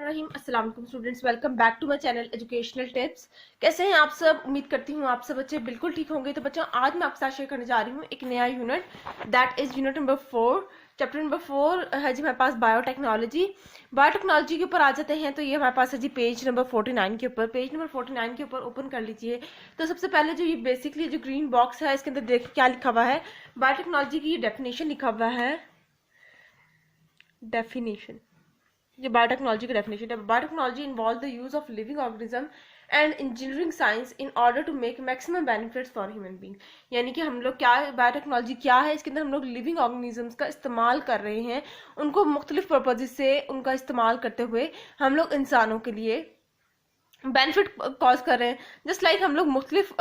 बिस्मिल्लाहिर्रहमानिर्रहीम। अस्सलाम वालेकुम students, welcome back to my channel educational tips. कैसे हैं आप सब? उम्मीद करती हूँ आप सब बच्चे बिल्कुल ठीक होंगे। तो बच्चों, आज मैं आपके साथ शेयर करने जा रही हूँ एक नया unit, that is unit number 4। Chapter number 4 है जी हमारे पास बायोटेक्नोलॉजी। बायोटेक्नोलॉजी के ऊपर आ जाते हैं। तो ये हमारे पास है जी पेज नंबर 49 के ऊपर। पेज नंबर 49 के ऊपर ओपन कर लीजिए। तो सबसे पहले जो ये बेसिकली जो ग्रीन बॉक्स है, इसके अंदर देखिए क्या लिखा हुआ है। बायोटेक्नोलॉजी की डेफिनेशन लिखा हुआ है। डेफिनेशन, ये बायोटेक्नोलॉजी की डेफिनेशन है। Biotechnology involve the use of living organism and engineering science in order to make maximum benefits for human being. यानी कि हम लोग क्या, बायोटेक्नोलॉजी क्या है, इसके अंदर हम लोग लिविंग ऑर्गेनिजम्स का इस्तेमाल कर रहे हैं, उनको मुख्तलिफ पर्पज से उनका इस्तेमाल करते हुए हम लोग इंसानों के लिए बेनिफिट कॉज कर रहे हैं। जस्ट लाइक हम लोग मुख्तलिफ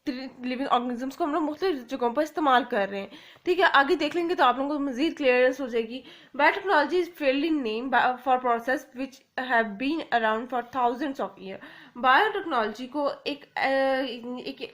लिविंग ऑर्गेनिजम्स को हम लोग मुख्तलिफ जगहों पर इस्तेमाल कर रहे हैं। ठीक है, आगे देख लेंगे तो आप लोगों को मजीद क्लियरेंस हो जाएगी। Biotechnology is fairly name for process which have been around for thousands of year. Biotechnology को एक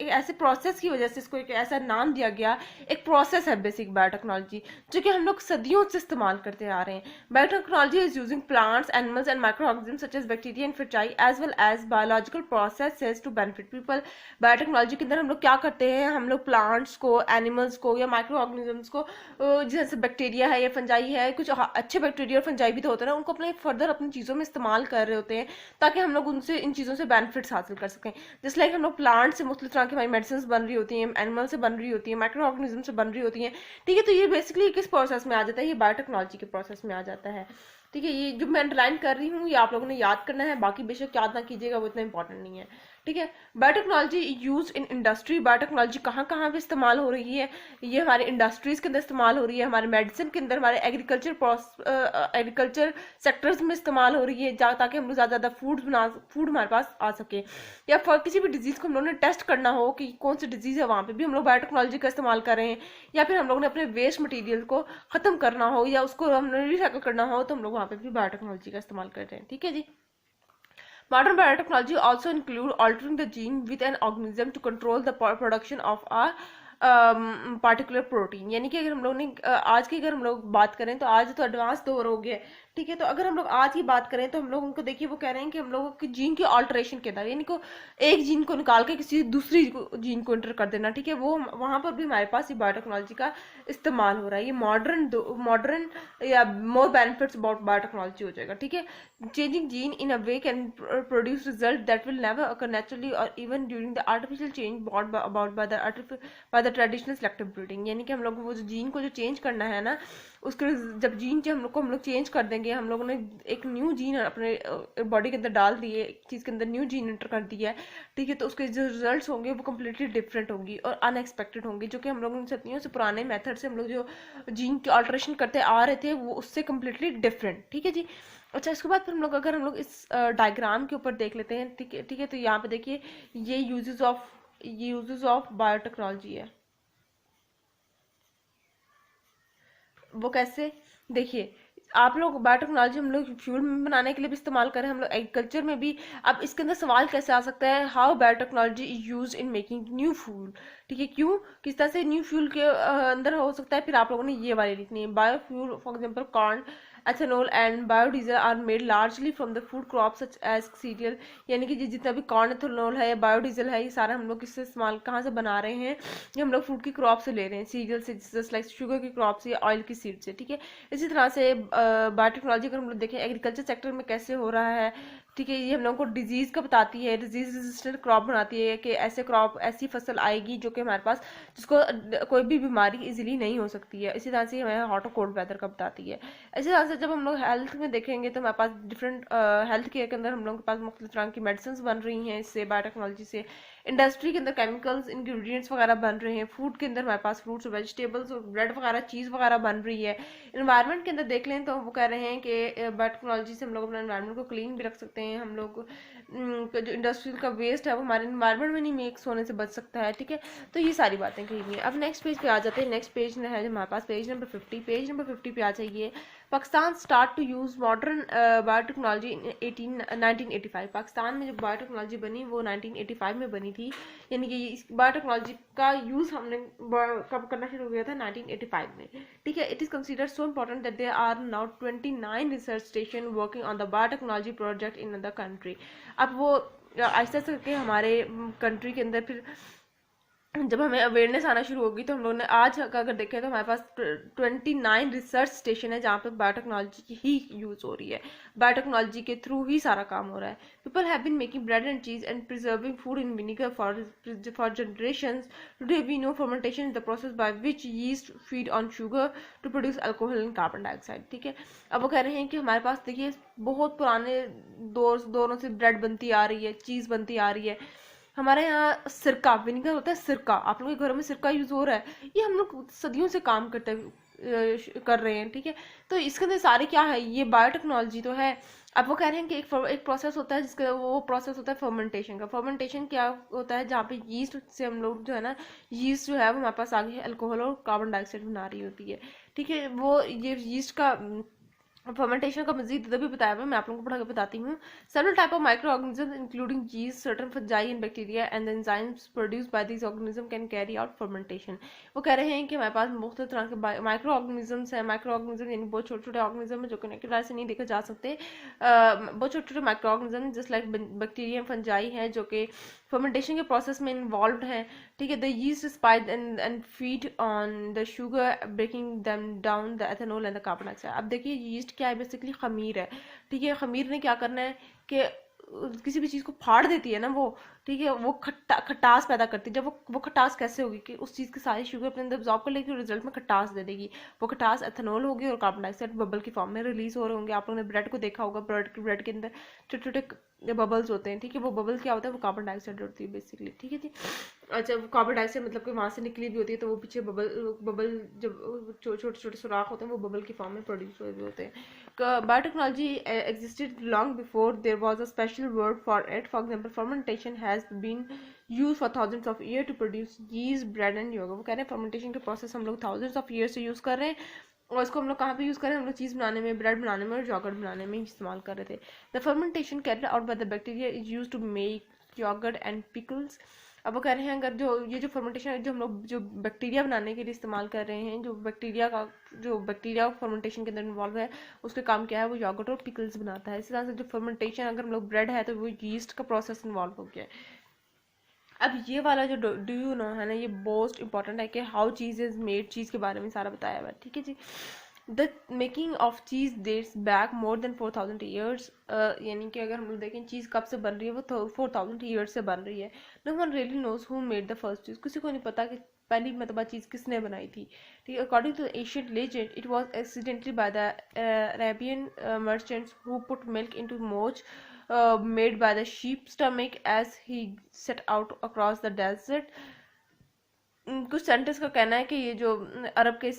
ऐसे प्रोसेस की वजह से इसको एक ऐसा नाम दिया गया। एक प्रोसेस है बेसिक बायोटेक्नोलॉजी, जो कि हम लोग सदियों से इस्तेमाल करते आ रहे हैं। Biotechnology is using plants, animals and micro organisms such as bacteria and fungi as well as biological processes to benefit people. Biotechnology के अंदर हम लोग क्या करते हैं, हम लोग प्लांट्स को, एनिमल्स को या माइक्रो ऑर्गेनिजम्स को, जैसे बैक्टीरिया है या फंजाई है, कुछ अच्छे बैक्टीरिया और फंजाई भी तो होते हैं ना, उनको अपने फर्दर अपनी चीज़ों में इस्तेमाल कर रहे होते हैं ताकि हम लोग उनसे इन चीज़ों से बेनिफिट्स हासिल कर सकें। जैसे लाइक हम लोग प्लांट से मुख्तलिफ तरह की हमारी मेडिसिन बन रही होती हैं, एनिमल से बन रही होती हैं, माइक्रो ऑर्गेनिज्म से बन रही होती हैं। ठीक है, तो ये बेसिकली किस प्रोसेस में आ जाता है, ये बायोटेक्नोलॉजी के प्रोसेस में आ जाता है। ठीक है, ये जो मैं अंडरलाइन कर रही हूँ ये आप लोगों ने याद करना है, बाकी बेशक याद ना कीजिएगा, वो इतना इंपॉर्टेंट नहीं है। ठीक है, biotechnology use in industry. Biotechnology कहाँ कहाँ पे इस्तेमाल हो रही है, ये हमारे इंडस्ट्रीज के अंदर इस्तेमाल हो रही है, हमारे मेडिसिन के अंदर, हमारे एग्रीकल्चर सेक्टर्स में इस्तेमाल हो रही है, ताकि हम लोग ज़्यादा ज़्यादा फूड हमारे पास आ सके। या किसी भी डिजीज़ को हम लोगों ने टेस्ट करना हो कि कौन सी डिजीज़ है, वहाँ पे भी हम लोग बायोटेक्नोलॉजी का इस्तेमाल कर रहे हैं। या फिर हम लोगों ने अपने वेस्ट मटीरियल को ख़त्म करना हो या उसको हमने रिसाइकल करना हो, तो हम लोग वहाँ पे भी बायोटेक्नोलॉजी का इस्तेमाल कर रहे हैं। ठीक है जी। Modern biotechnology also include altering the gene with an organism to control the production of a particular protein. यानी कि अगर हम लोग ने आज की अगर हम लोग बात करें तो आज तो एडवांस दौर हो गया है। ठीक है, तो अगर हम लोग आज की बात करें तो हम लोग उनको देखिए, वो कह रहे हैं कि हम लोगों की जीन की ऑल्टरेशन के अंदर, यानी को एक जीन को निकाल के किसी दूसरी जीन को इंटर कर देना। ठीक है, वो वहां पर भी हमारे पास ये बायोटेक्नोलॉजी का इस्तेमाल हो रहा है। ये मॉडर्न या मोर बेनिफिट्स अबाउट बायोटेक्नोलॉजी हो जाएगा। ठीक है, changing gene in a way can produce result that will never occur naturally और even during the artificial change brought about by the traditional selective breeding. यानी कि हम लोग वो जो जीन को जो चेंज करना है ना, उसके जब जीन हम लोग चेंज कर देंगे, हम लोगों ने एक न्यू जीन अपने बॉडी के अंदर डाल दिए, एक चीज़ के अंदर न्यू जीन एंटर कर दिया है। ठीक है, तो उसके जो रिजल्ट्स होंगे वो कम्प्लीटली डिफरेंट होंगी और अनएक्सपेक्टेड होंगी, जो कि हम लोग सदियों से पुराने मेथड से हम लोग जो जीन की ऑल्ट्रेशन करते आ रहे थे वो उससे कम्प्लीटली डिफरेंट। ठीक है जी। अच्छा, इसके बाद फिर हम लोग अगर हम लोग इस डायग्राम के ऊपर देख लेते हैं। ठीक है, ठीक है, तो यहाँ पे देखिए ये यूजेस ऑफ बायोटेक्नोलॉजी है। वो कैसे, देखिए आप लोग बायोटेक्नोलॉजी हम लोग फ्यूल बनाने के लिए भी इस्तेमाल करें, हम लोग एग्रीकल्चर में भी। अब इसके अंदर सवाल कैसे आ सकता है, how biotechnology is use in making new fuel. ठीक है, क्यों, किस तरह से न्यू फ्यूल के अंदर हो सकता है। फिर आप लोगों ने ये वाली लिखनी है, biofuel for example corn, ethanol and biodiesel are made largely from the food crops such as cereal। यानी कि जितना भी कॉर्न, एथेनॉल है, बायोडीजल है, ये सारा हम लोग किससे इस्तेमाल कहाँ से बना रहे हैं, ये हम लोग फूड की क्रॉप से ले रहे हैं, सीरियल से, जस्ट लाइक शुगर की क्रॉप से, ऑयल की सीड से। ठीक है, इसी तरह से बायोटेक्नोलॉजी अगर हम लोग देखें एग्रीकल्चर सेक्टर में कैसे हो रहा है। ठीक है, ये हम लोगों को डिजीज़ का बताती है, डिजीज रेजिस्टेंट क्रॉप बनाती है कि ऐसे क्रॉप, ऐसी फसल आएगी जो कि हमारे पास, जिसको कोई भी बीमारी इजीली नहीं हो सकती है। इसी तरह से हमें हॉट और कोल्ड वेदर का बताती है। इसी तरह से जब हम लोग हेल्थ में देखेंगे तो हमारे पास डिफरेंट हेल्थ केयर के अंदर हम लोगों के पास मुख्तलिफ तरह की मेडिसिन बन रही हैं इससे, बायोटेक्नोलॉजी से। इंडस्ट्री के अंदर केमिकल्स, इंग्रेडिएंट्स वगैरह बन रहे हैं। फूड के अंदर हमारे पास फ्रूट्स, वेजिटेबल्स और ब्रेड वगैरह, चीज़ वगैरह बन रही है। इन्वायरमेंट के अंदर देख लें तो वो कह रहे हैं कि बायोटेक्नोलॉजी से हम लोग अपना इन्वायरमेंट को क्लीन भी रख सकते हैं। हम लोग जो इंडस्ट्रियल का वेस्ट है वो हमारे इन्वायरमेंट में नहीं मिक्स होने से बच सकता है। ठीक है, तो ये सारी बातें कही हुई हैं। अब नेक्स्ट पेज पे आ जाते हैं। नेक्स्ट पेज है हमारे पास पेज नंबर 50। पेज नंबर 50 पे आ जाइए। Pakistan start to use modern biotechnology in 1985। Pakistan में जो बायोटेक्नोलॉजी बनी वो 1985 में बनी थी, यानी कि इस बायोटेक्नोलॉजी का यूज़ हमने कब करना शुरू किया था, 1985 में, ठीक है। It is considered so important that there are now 29 research station working on the biotechnology project in the country. अब वो ऐसा करके हमारे कंट्री के अंदर फिर जब हमें अवेयरनेस आना शुरू होगी तो हम लोगों ने आज अगर देखें तो हमारे पास 29 रिसर्च स्टेशन है जहाँ पे बायोटेक्नोलॉजी की ही यूज़ हो रही है, बायोटेक्नोलॉजी के थ्रू ही सारा काम हो रहा है। People have been making bread and cheese and preserving food in vinegar for generations. Today we know fermentation is the process by which yeast feed on sugar to produce alcohol and carbon dioxide, ठीक है। अब वो कह रहे हैं कि हमारे पास देखिए बहुत पुराने दौरों से ब्रेड बनती आ रही है, चीज़ बनती आ रही है। हमारे यहाँ सिरका, विनेगर होता है सिरका, आप लोगों के घरों में सिरका यूज हो रहा है, ये हम लोग सदियों से काम कर रहे हैं, ठीक है। तो इसके अंदर सारे क्या है, ये बायोटेक्नोलॉजी तो है। अब वो कह रहे हैं कि एक प्रोसेस होता है जिसका वो प्रोसेस होता है फर्मेंटेशन का। फर्मेंटेशन क्या होता है, जहाँ पे यीस्ट से हम लोग जो है ना, यीस्ट जो है वो हमारे पास आगे अल्कोहल और कार्बन डाइऑक्साइड बना रही होती है, ठीक है। वो ये यीस्ट का फर्मेंटेशन का मजीद तभी बताया हुआ, मैं आप लोगों को पढ़ा के बताती हूँ। Several type of micro organism including जीज, certain fungi and bacteria and enzymes produce by these organism can carry out fermentation. वो कह रहे हैं कि हमारे पास मुख्तलिफ तरह के माइक्रो ऑर्गेनिजम्स हैं। माइक्रो ऑर्गेनिज्म यानी बहुत छोटे छोटे ऑर्गेनिज्म है जो कि नेकेड आई से नहीं देखे जा सकते। बहुत छोटे छोटे micro organism just like bacteria, fungi हैं जो कि फर्मेंटेशन के प्रोसेस में इन्वॉल्व हैं, ठीक है। The yeast spice and feed on the sugar breaking them down the ethanol and the carbon dioxide. अब देखिए यीस्ट क्या है, बेसिकली खमीर है, ठीक है। खमीर ने क्या करना है कि किसी भी चीज़ को फाड़ देती है ना वो, ठीक है, वो खटास पैदा करती है। जब वो खटास कैसे होगी कि उस चीज़ की सारी शुगर अपने अंदर अब्जॉर्ब कर लेगी और रिजल्ट में खटास दे देगी। वो खटास एथेनॉल होगी और कार्बन डाइऑक्साइड बबल की फॉर्म में रिलीज हो रहे होंगे। आप लोगों ने ब्रेड को देखा होगा, ब्रेड के अंदर छोटे छोटे बबल्स होते हैं, ठीक है। वो बबल क्या होता है, वो कार्बन डाइऑक्साइड होती है बेसिकली, ठीक है जी। अच्छा, वो कार्बन डाइऑक्साइड मतलब कि वहाँ से निकली भी होती है, तो वो पीछे बबल जब छोटे छोटे सुराख होते हैं वो बबल की फॉर्म में प्रोड्यूस हुए भी होते हैं। Biotechnology existed long before there was a special word for it. For example, fermentation has been used for thousands of years to produce yeast, bread and yogurt. वो कह रहे हैं fermentation के process हम लोग thousands of years से use कर रहे हैं, और इसको हम लोग कहाँ पे यूज़ कर रहे हैं, हम लोग चीज़ बनाने में, ब्रेड बनाने में और योगर्ट बनाने में इस्तेमाल कर रहे थे। The fermentation carried out by the bacteria is used to make yogurt and pickles. अब वो कह रहे हैं अगर ये जो फर्मेंटेशन है जो हम लोग जो बैक्टीरिया बनाने के लिए इस्तेमाल कर रहे हैं, जो बैक्टीरिया फर्मेंटेशन के अंदर इन्वॉल्व है, उसके काम क्या है, वो योगर्ट और पिकल्स बनाता है। इसी तरह से जो फर्मेंटेशन अगर हम लोग ब्रेड है तो वो यीस्ट का प्रोसेस इन्वॉल्व हो गया है। अब ये वाला जो डू यू नो है ना, ये मोस्ट इंपॉर्टेंट है कि how cheese is made, cheese के बारे में सारा बताया हुआ है, ठीक है जी। The making of cheese dates back more than 4000 years, यानी कि अगर हम लोग देखें चीज़ कब से बन रही है, वो 4000 ईयर्स से बन रही है। No one really knows who made the first cheese, किसी को नहीं पता कि पहली मतलब चीज़ किसने बनाई थी, ठीक है। According to ancient legend it was accidentally by the Arabian merchants who put milk into मोज made by the sheep stomach as he set out across the desert. कुछ साइंटिस्ट का कहना है कि ये जो अरब के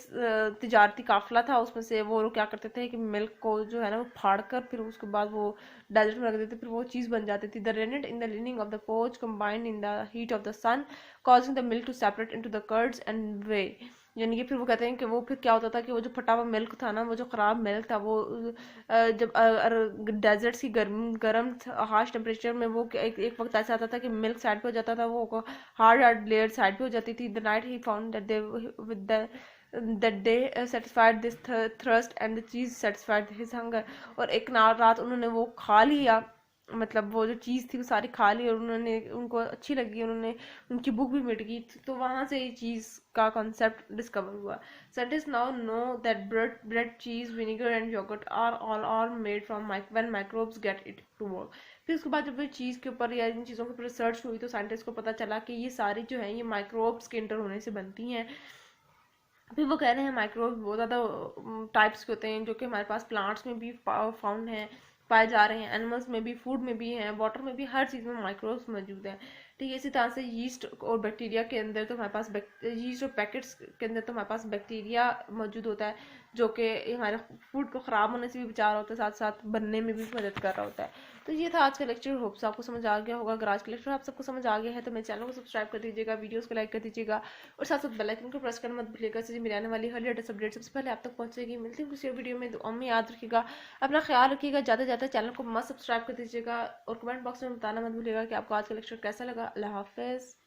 तिजारती काफिला था उसमें से वो लोग क्या करते थे कि मिल्क को जो है ना वो फाड़ कर फिर उसके बाद वो डेजर्ट में रख देते, फिर वो चीज़ बन जाती थी। The rennet in the lining of the pouch combined in the heat of the sun causing the milk to separate into the curds and whey, यानी कि फिर वो कहते हैं कि वो फिर क्या होता था कि वो जो फटा हुआ मिल्क था ना, वो जो ख़राब मिल्क था, वो जब डेजर्ट्स की गर्म हार्श टेम्परेचर में वो एक वक्त ऐसा आता था कि मिल्क साइड पे हो जाता था, वो हार्ड लेयर साइड पे हो जाती थी। The night he found that they with the that they satisfied this thirst and the cheese satisfied his hunger। और एक रात उन्होंने वो खा लिया, मतलब वो जो चीज़ थी वो सारी खा ली और उनको अच्छी लगी, उनकी भूख भी मिट गई, तो वहाँ से ये चीज़ का कॉन्सेप्ट डिस्कवर हुआ। Scientist now know that bread cheese vinegar and yogurt are made from when microbes get it to work. फिर उसके बाद जब ये चीज़ के ऊपर या इन चीज़ों के ऊपर रिसर्च हुई तो साइंटिस्ट को पता चला कि ये सारी जो है ये माइक्रोब्स के इंटर होने से बनती हैं। फिर वो कह रहे हैं माइक्रोब्स बहुत ज़्यादा टाइप्स के होते हैं जो कि हमारे पास प्लांट्स में भी फाउंड हैं, पाए जा रहे हैं, एनिमल्स में भी, फूड में भी हैं, वाटर में भी, हर चीज़ में माइक्रोब्स मौजूद हैं, ठीक है। इसी तरह से यीस्ट और बैक्टीरिया के अंदर तो हमारे पास यीस्ट और पैकेट्स के अंदर तो हमारे पास बैक्टीरिया मौजूद होता है जो कि हमारे फूड को ख़राब होने से भी बचा रहा होता है, साथ साथ बनने में भी मदद कर रहा होता है। तो ये था आज का लेक्चर, होप्स आपको समझ आ गया होगा। अगर आज का लेक्चर आप सबको समझ आ गया है तो मेरे चैनल को सब्सक्राइब कर दीजिएगा, वीडियोस को लाइक कर दीजिएगा और साथ साथ बेल आइकन को प्रेस करना मत भूलिएगा, इससे मेरी आने वाली हर लेटेस्ट अपडेट सबसे पहले आप तक पहुंचेगी। मिलती हूँ किसी वीडियो में, दुआ में याद रखिएगा, अपना ख्याल रखिएगा, ज़्यादा से ज़्यादा चैनल को मत सब्सक्राइब कर दीजिएगा और कमेंट बॉक्स में बताना मत भूलिएगा कि आपको आज का लेक्चर कैसा लगा। अल्लाह हाफिज़।